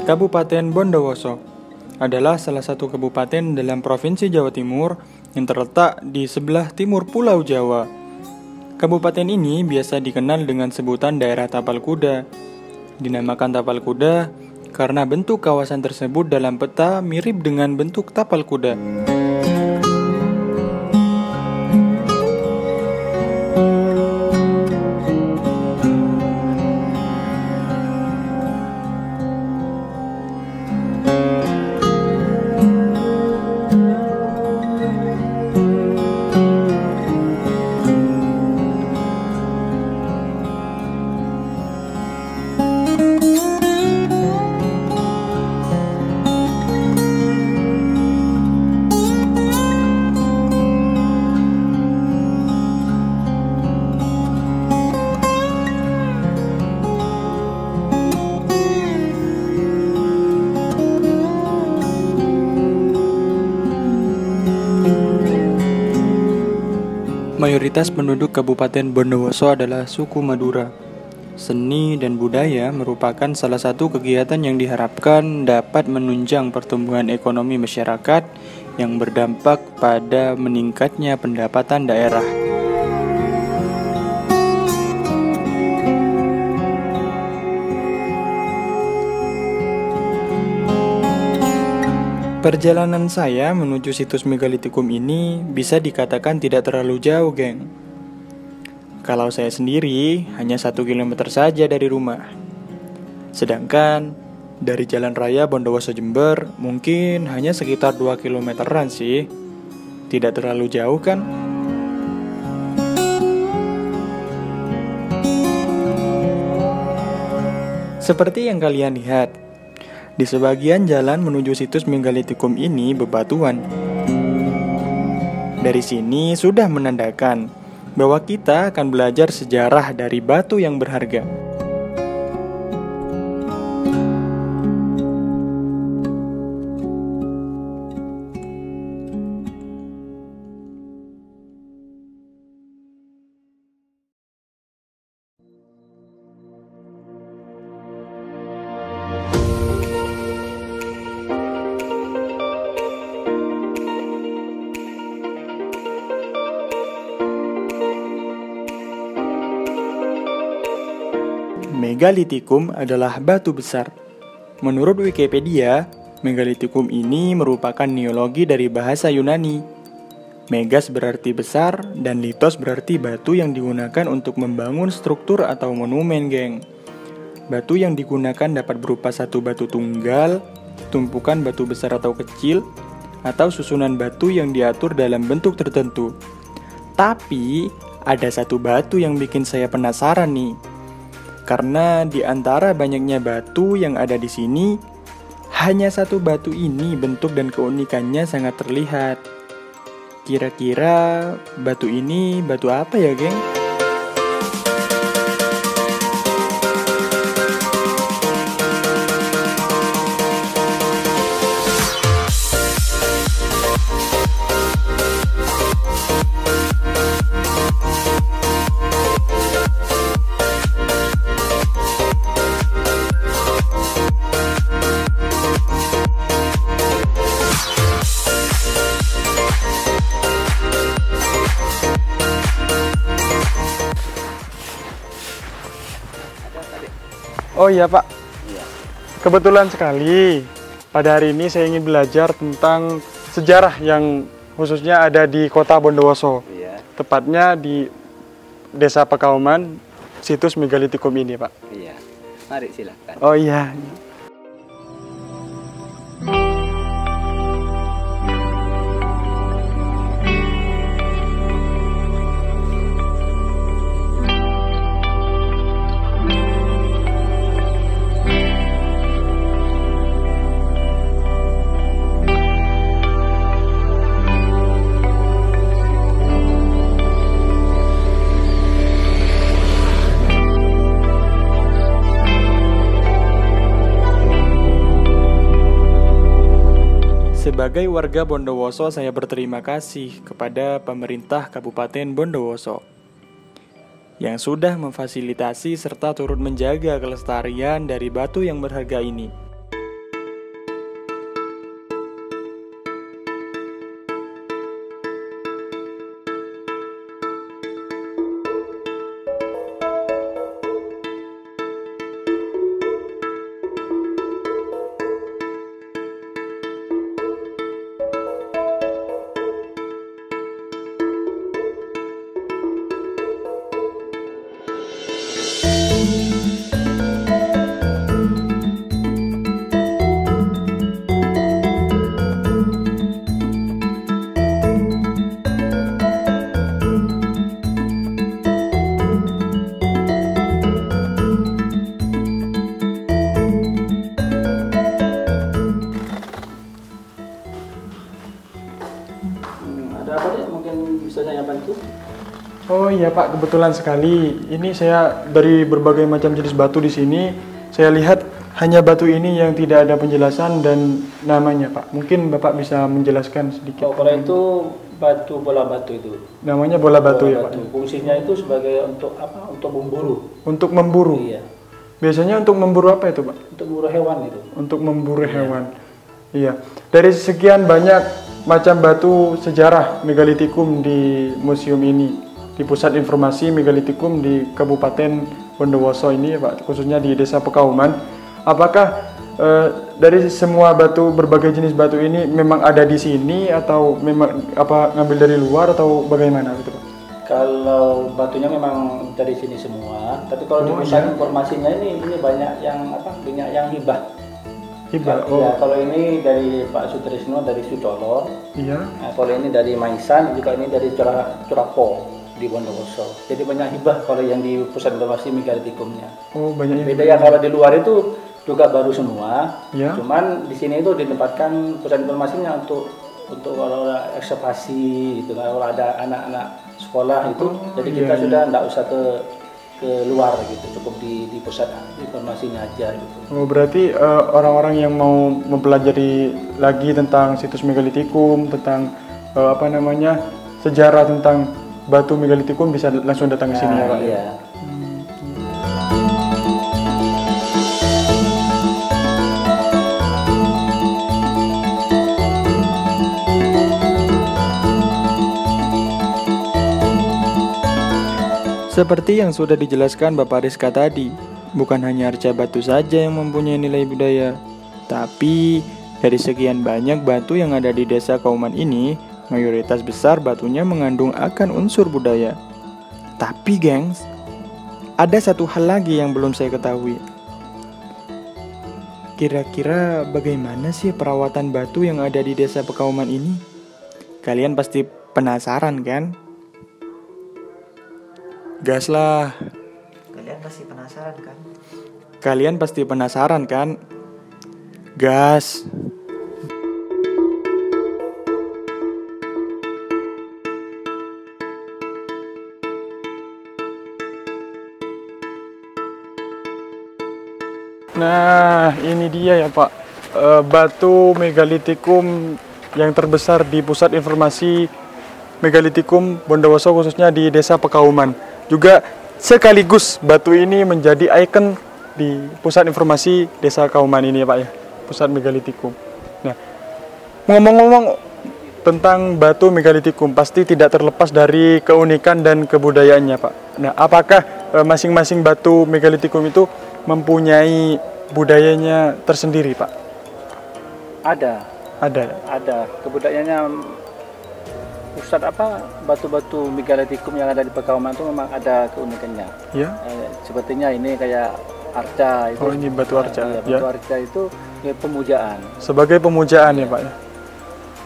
Kabupaten Bondowoso adalah salah satu kabupaten dalam Provinsi Jawa Timur yang terletak di sebelah timur Pulau Jawa. Kabupaten ini biasa dikenal dengan sebutan daerah Tapal Kuda. Dinamakan Tapal Kuda karena bentuk kawasan tersebut dalam peta mirip dengan bentuk tapal kuda. Mayoritas penduduk Kabupaten Bondowoso adalah suku Madura. Seni dan budaya merupakan salah satu kegiatan yang diharapkan dapat menunjang pertumbuhan ekonomi masyarakat yang berdampak pada meningkatnya pendapatan daerah. Perjalanan saya menuju situs megalitikum ini bisa dikatakan tidak terlalu jauh, geng. Kalau saya sendiri, hanya 1 kilometer saja dari rumah. Sedangkan, dari Jalan Raya Bondowoso Jember, mungkin hanya sekitar 2 kilometeran sih. Tidak terlalu jauh kan? Seperti yang kalian lihat, di sebagian jalan menuju situs megalitikum ini bebatuan. Dari sini sudah menandakan bahwa kita akan belajar sejarah dari batu yang berharga. Megalitikum adalah batu besar. Menurut Wikipedia, megalitikum ini merupakan neologi dari bahasa Yunani. Megas berarti besar dan litos berarti batu yang digunakan untuk membangun struktur atau monumen, geng. Batu yang digunakan dapat berupa satu batu tunggal, tumpukan batu besar atau kecil, atau susunan batu yang diatur dalam bentuk tertentu. Tapi, ada satu batu yang bikin saya penasaran nih. Karena di antara banyaknya batu yang ada di sini, hanya satu batu ini bentuk dan keunikannya sangat terlihat. Kira-kira batu ini batu apa ya, geng? Oh iya Pak, kebetulan sekali pada hari ini saya ingin belajar tentang sejarah yang khususnya ada di kota Bondowoso. Tepatnya di Desa Pakauman, situs megalitikum ini Pak. Iya, mari silakan. Oh iya. Sebagai warga Bondowoso, saya berterima kasih kepada pemerintah Kabupaten Bondowoso yang sudah memfasilitasi serta turut menjaga kelestarian dari batu yang berharga ini. Oh iya Pak, kebetulan sekali. Ini saya dari berbagai macam jenis batu di sini, saya lihat hanya batu ini yang tidak ada penjelasan dan namanya Pak. Mungkin Bapak bisa menjelaskan sedikit. Oh, kalau itu batu bola batu itu. Namanya bola batu ya Pak. Fungsinya itu sebagai untuk apa? Untuk memburu. Untuk memburu. Iya. Biasanya untuk memburu apa itu Pak? Untuk memburu hewan itu. Untuk memburu hewan. Iya. Dari sekian banyak macam batu sejarah megalitikum di museum ini, di Pusat Informasi Megalitikum di Kabupaten Bondowoso ini Pak, khususnya di Desa Pekauman. Apakah dari semua batu, berbagai jenis batu ini memang ada di sini atau memang apa ngambil dari luar atau bagaimana gitu Pak? Kalau batunya memang dari sini semua, tapi kalau di pusat informasinya ini banyak yang apa? Banyak yang hibah. Hibah. Oh. Ya, kalau ini dari Pak Sutrisno dari Sucolor. Iya. Nah, kalau ini dari Maisan, juga ini dari Curapo di Bondowoso. Jadi banyak hibah kalau yang di pusat informasi megalitikumnya. Oh, banyak yang beda ya kalau di luar itu juga baru semua. Ya. Cuman di sini itu ditempatkan pusat informasinya untuk kalau ada ekskavasi gitu, kalau ada anak-anak sekolah itu. Jadi kita sudah enggak usah ke luar gitu, cukup di pusat informasinya aja gitu. Oh, berarti orang-orang yang mau mempelajari lagi tentang situs megalitikum, tentang sejarah tentang batu megalitikum bisa langsung datang ke sini ya Pak? Iya. Seperti yang sudah dijelaskan Bapak Rizka tadi, bukan hanya arca batu saja yang mempunyai nilai budaya, tapi dari sekian banyak batu yang ada di Desa Kauman ini, mayoritas besar batunya mengandung akan unsur budaya. Tapi gengs, ada satu hal lagi yang belum saya ketahui. Kira-kira bagaimana sih perawatan batu yang ada di Desa Pekauman ini? Kalian pasti penasaran kan? Gas lah. Kalian pasti penasaran kan? Kalian pasti penasaran kan? Gas. Nah, ini dia ya Pak, batu megalitikum yang terbesar di Pusat Informasi Megalitikum Bondowoso, khususnya di Desa Pekauman. Juga sekaligus batu ini menjadi ikon di Pusat Informasi Desa Kauman ini ya Pak ya, Pusat Megalitikum. Nah, ngomong-ngomong tentang batu megalitikum, pasti tidak terlepas dari keunikan dan kebudayaannya Pak. Nah, apakah masing-masing batu megalitikum itu mempunyai budayanya tersendiri Pak? Ada. Kebudayaannya batu-batu megalitikum yang ada di Pekauman itu memang ada keunikannya. Ya. Sepertinya ini kayak arca itu. Oh, ini batu arca. Iya, batu arca itu ya, pemujaan. Sebagai pemujaan ya Pak ya.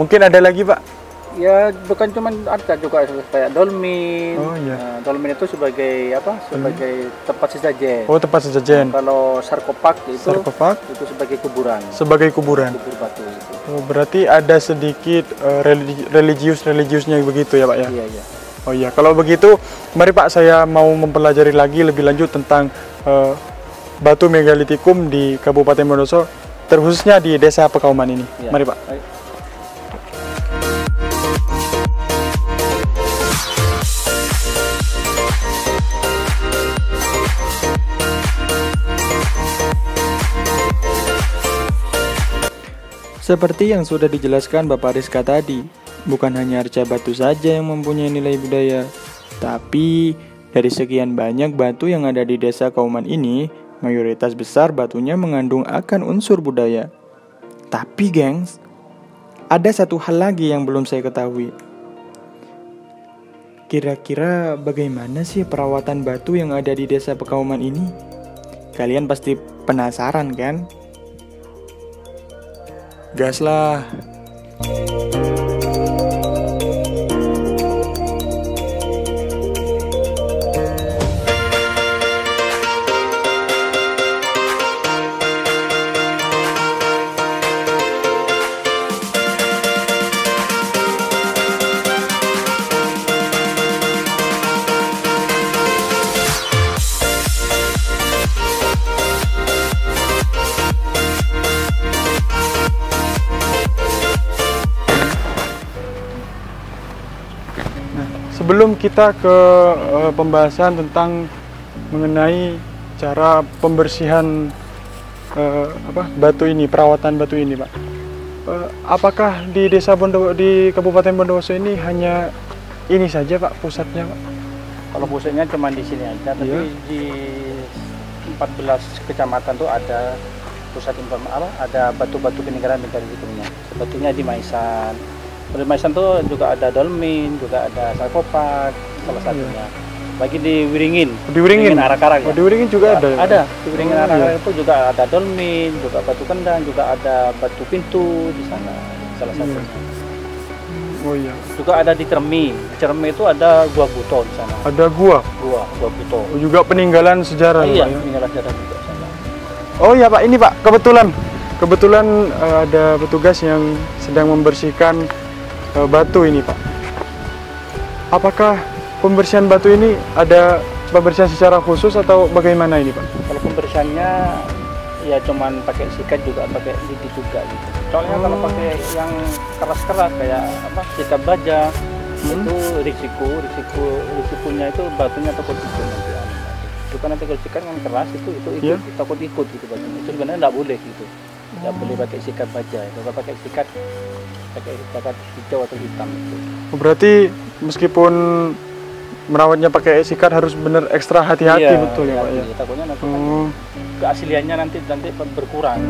Mungkin ada lagi Pak? Ya bukan cuma arca, juga kayak dolmen. Oh iya. Nah, dolmen itu sebagai sebagai tempat sesajen. Oh, tempat sesajen. Kalau sarkofag itu sebagai kuburan. Sebagai kuburan. Kubur batu itu. Oh, berarti ada sedikit religiusnya begitu ya Pak ya? Iya. Oh iya, kalau begitu mari Pak, saya mau mempelajari lagi lebih lanjut tentang batu megalitikum di Kabupaten Bondowoso, terkhususnya di Desa Pekauman ini. Iya. Mari Pak. Seperti yang sudah dijelaskan Bapak Rizka tadi, bukan hanya arca batu saja yang mempunyai nilai budaya, tapi dari sekian banyak batu yang ada di Desa Kauman ini, mayoritas besar batunya mengandung akan unsur budaya. Tapi gengs, ada satu hal lagi yang belum saya ketahui. Kira-kira bagaimana sih perawatan batu yang ada di Desa Pekauman ini? Kalian pasti penasaran kan? Gas lah. sebelum kita ke pembahasan tentang mengenai cara pembersihan batu ini, perawatan batu ini, Pak. Apakah di di Kabupaten Bondowoso ini hanya ini saja, Pak, pusatnya, Pak? Kalau pusatnya cuma di sini aja, tapi di 14 kecamatan tuh ada pusat ada batu-batu peninggalan megalitikumnya. Sebetulnya di Maisan. Di Maisan tuh juga ada dolmen, juga ada sarkofag salah satunya. Lagi di Wiringin. Di Wiringin Arak-arak. Oh, di Wiringin juga ada. Ada. Di Wiringin Arak-arak itu juga ada dolmen, juga batu kendang, juga ada batu pintu di sana salah satunya. Oh iya. Juga ada di Cermi. Di Cermi itu ada Gua Buto di sana. Ada Gua Buto. Oh, juga peninggalan sejarah, Iya, Pak, ya? peninggalan sejarah juga sana. Oh iya, Pak, ini, Pak, kebetulan ada petugas yang sedang membersihkan batu ini, Pak. Apakah pembersihan batu ini ada pembersihan secara khusus atau bagaimana ini, Pak? Kalau pembersihannya ya cuman pakai sikat, juga pakai lidi juga gitu. Soalnya kalau pakai yang keras-keras kayak sikat baja itu risikonya itu batunya takut ikut nanti. Itu kan nanti kalau sikat yang keras itu takut ikut gitu batunya. Itu sebenarnya nggak boleh gitu. Nggak boleh pakai sikat baja. Kalau pakai sikat hijau atau hitam itu. Berarti meskipun merawatnya pakai sikat harus benar ekstra hati-hati, betul ya, Pak, ya? Takutnya nanti keasliannya nanti berkurang.